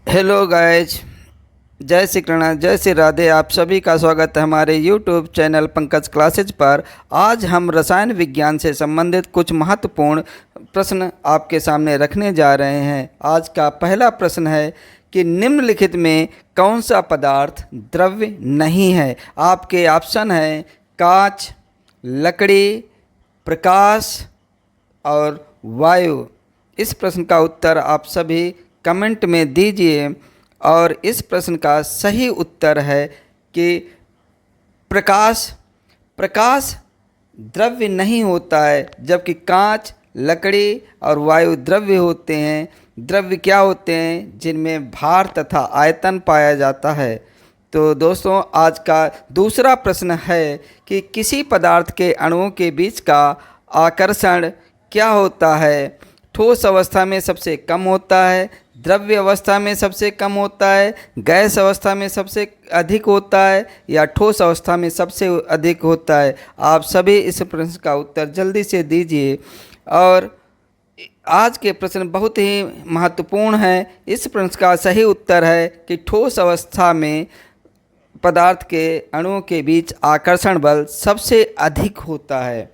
Hello guys, जय श्री कृष्ण, जय श्री राधे। आप सभी का स्वागत है हमारे यूट्यूब चैनल पंकज क्लासेज पर। आज हम रसायन विज्ञान से संबंधित कुछ महत्वपूर्ण प्रश्न आपके सामने रखने जा रहे हैं। आज का पहला प्रश्न है कि निम्नलिखित में कौन सा पदार्थ द्रव्य नहीं है। आपके ऑप्शन हैं कांच, लकड़ी, प्रकाश और वायु। इस प्रश्न का उत्तर आप सभी कमेंट में दीजिए। और इस प्रश्न का सही उत्तर है कि प्रकाश प्रकाश द्रव्य नहीं होता है, जबकि कांच, लकड़ी और वायु द्रव्य होते हैं। द्रव्य क्या होते हैं? जिनमें भार तथा आयतन पाया जाता है। तो दोस्तों, आज का दूसरा प्रश्न है कि किसी पदार्थ के अणुओं के बीच का आकर्षण क्या होता है? ठोस अवस्था में सबसे कम होता है, द्रव्य अवस्था में सबसे कम होता है, गैस अवस्था में सबसे अधिक होता है, या ठोस अवस्था में सबसे अधिक होता है? आप सभी इस प्रश्न का उत्तर जल्दी से दीजिए। और आज के प्रश्न बहुत ही महत्वपूर्ण है। इस प्रश्न का सही उत्तर है कि ठोस अवस्था में पदार्थ के अणुओं के बीच आकर्षण बल सबसे अधिक होता है।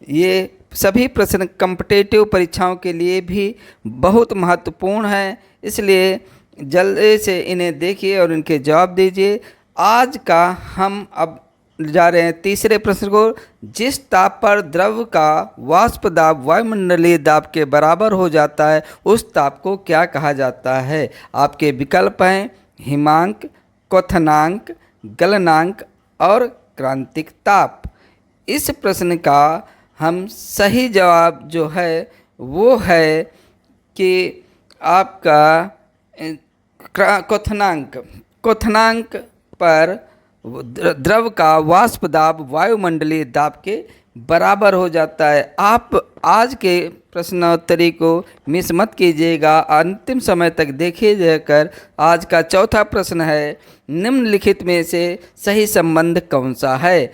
ये सभी प्रश्न कॉम्पिटिटिव परीक्षाओं के लिए भी बहुत महत्वपूर्ण हैं, इसलिए जल्दी से इन्हें देखिए और इनके जवाब दीजिए। आज का हम अब जा रहे हैं तीसरे प्रश्न को। जिस ताप पर द्रव का वाष्प दाब वायुमंडलीय दाब के बराबर हो जाता है, उस ताप को क्या कहा जाता है? आपके विकल्प हैं हिमांक, क्वथनांक, गलनांक और क्रांतिक ताप। इस प्रश्न का हम सही जवाब जो है वो है कि आपका क्वथनांक। क्वथनांक पर द्रव का वाष्प दाब वायुमंडलीय दाब के बराबर हो जाता है। आप आज के प्रश्नोत्तरी को मिस मत कीजिएगा, अंतिम समय तक देखिए जाकर। आज का चौथा प्रश्न है, निम्नलिखित में से सही संबंध कौन सा है?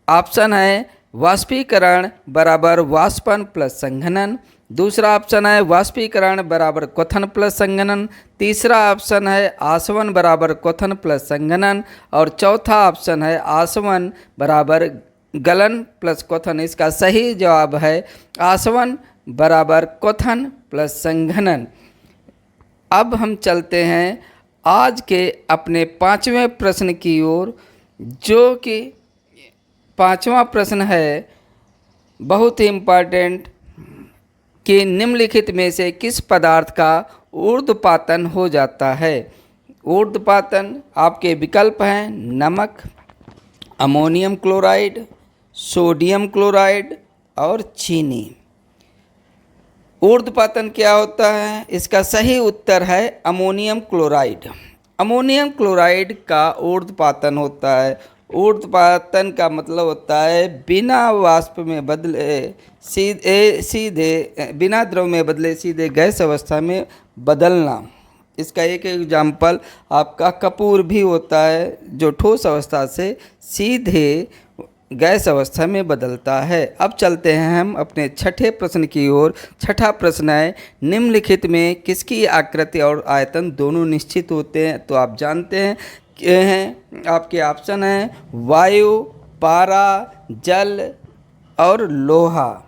ऑप्शन है वाष्पीकरण बराबर वाष्पन प्लस संघनन। दूसरा ऑप्शन है वाष्पीकरण बराबर क्वथन प्लस संघनन। तीसरा ऑप्शन है आसवन बराबर क्वथन प्लस संघनन। और चौथा ऑप्शन है आसवन बराबर गलन प्लस क्वथन। इसका सही जवाब है आसवन बराबर क्वथन प्लस संघनन। अब हम चलते हैं आज के अपने पांचवें प्रश्न की ओर, जो कि पांचवा प्रश्न है बहुत ही इम्पॉर्टेंट कि निम्नलिखित में से किस पदार्थ का ऊर्ध्वपातन हो जाता है? ऊर्ध्वपातन आपके विकल्प हैं नमक, अमोनियम क्लोराइड, सोडियम क्लोराइड और चीनी। ऊर्ध्वपातन क्या होता है? इसका सही उत्तर है अमोनियम क्लोराइड। अमोनियम क्लोराइड का ऊर्ध्वपातन होता है। ऊर्ध्वपातन का मतलब होता है बिना वाष्प में बदले सीधे बिना द्रव में बदले सीधे गैस अवस्था में बदलना। इसका एक एग्जाम्पल आपका कपूर भी होता है, जो ठोस अवस्था से सीधे गैस अवस्था में बदलता है। अब चलते हैं हम अपने छठे प्रश्न की ओर। छठा प्रश्न है, निम्नलिखित में किसकी आकृति और आयतन दोनों निश्चित होते हैं? तो आप जानते हैं आपके ऑप्शन हैं वायु, पारा, जल और लोहा।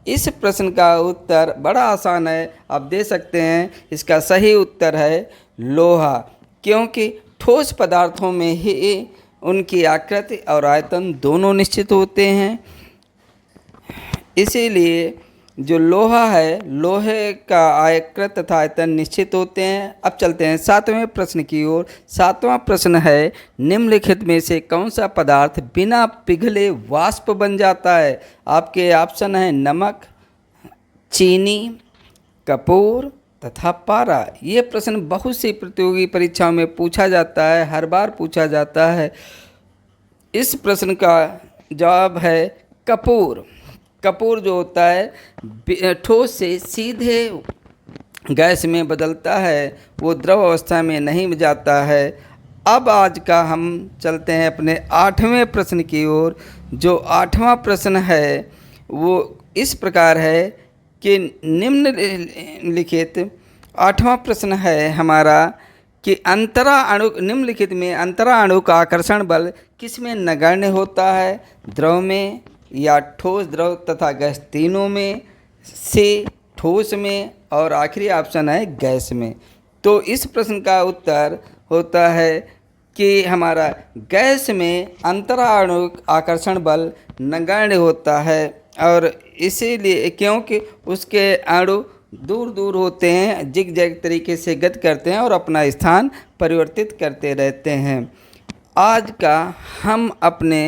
इस प्रश्न का उत्तर बड़ा आसान है, आप दे सकते हैं। इसका सही उत्तर है लोहा, क्योंकि ठोस पदार्थों में ही उनकी आकृति और आयतन दोनों निश्चित होते हैं। इसीलिए जो लोहा है, लोहे का आयकृत तथा आयतन निश्चित होते हैं। अब चलते हैं सातवें प्रश्न की ओर। सातवां प्रश्न है, निम्नलिखित में से कौन सा पदार्थ बिना पिघले वाष्प बन जाता है? आपके ऑप्शन हैं नमक, चीनी, कपूर तथा पारा। ये प्रश्न बहुत सी प्रतियोगी परीक्षाओं में पूछा जाता है, हर बार पूछा जाता है। इस प्रश्न का जवाब है कपूर। कपूर जो होता है ठोस से सीधे गैस में बदलता है, वो द्रव अवस्था में नहीं जाता है। अब आज का हम चलते हैं अपने आठवें प्रश्न की ओर। जो आठवां प्रश्न है वो इस प्रकार है कि निम्नलिखित आठवां प्रश्न है हमारा कि अंतरा अणु निम्नलिखित में अंतरा अणु का आकर्षण बल किसमें नगण्य होता है? द्रव में या ठोस, द्रव तथा गैस तीनों में, से ठोस में, और आखिरी ऑप्शन है गैस में। तो इस प्रश्न का उत्तर होता है कि हमारा गैस में अंतरा अणु आकर्षण बल नगण्य होता है, और इसीलिए क्योंकि उसके अणु दूर दूर होते हैं, जिग-जैग तरीके से गति करते हैं और अपना स्थान परिवर्तित करते रहते हैं। आज का हम अपने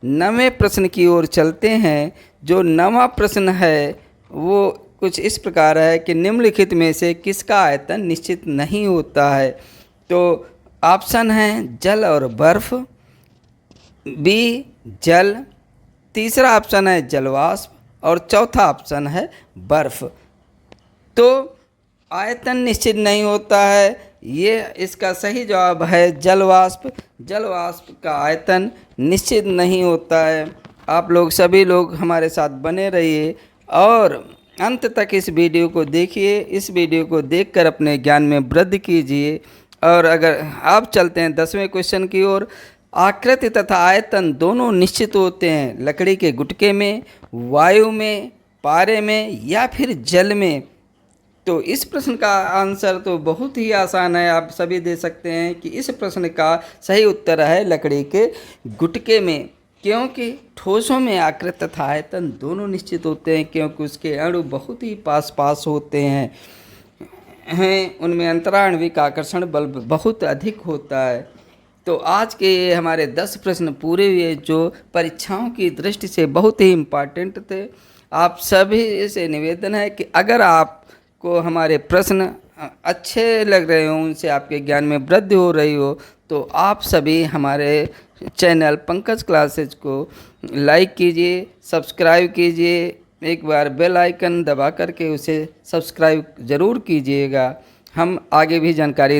9वें प्रश्न की ओर चलते हैं। जो 9वां प्रश्न है वो कुछ इस प्रकार है कि निम्नलिखित में से किसका आयतन निश्चित नहीं होता है? तो ऑप्शन है जल और बर्फ, बी जल, तीसरा ऑप्शन है जलवाष्प, और चौथा ऑप्शन है बर्फ। तो आयतन निश्चित नहीं होता है, ये इसका सही जवाब है जलवाष्प। जलवाष्प का आयतन निश्चित नहीं होता है। आप लोग सभी लोग हमारे साथ बने रहिए और अंत तक इस वीडियो को देखिए। इस वीडियो को देखकर अपने ज्ञान में वृद्धि कीजिए। और अगर आप चलते हैं 10वें क्वेश्चन की ओर। आकृति तथा आयतन दोनों निश्चित होते हैं लकड़ी के गुटके में, वायु में, पारे में या फिर जल में। तो इस प्रश्न का आंसर तो बहुत ही आसान है, आप सभी दे सकते हैं कि इस प्रश्न का सही उत्तर है लकड़ी के गुटके में, क्योंकि ठोसों में आकृति तथा आयतन दोनों निश्चित होते हैं, क्योंकि उसके अणु बहुत ही पास पास होते हैं उनमें अंतराण्विक आकर्षण बल बहुत अधिक होता है। तो आज के ये हमारे 10 प्रश्न पूरे हुए, जो परीक्षाओं की दृष्टि से बहुत ही इम्पॉर्टेंट थे। आप सभी से निवेदन है कि अगर आपको हमारे प्रश्न अच्छे लग रहे हों, उनसे आपके ज्ञान में वृद्धि हो रही हो, तो आप सभी हमारे चैनल पंकज क्लासेज को लाइक कीजिए, सब्सक्राइब कीजिए। एक बार बेल आइकन दबा करके उसे सब्सक्राइब ज़रूर कीजिएगा। हम आगे भी जानकारी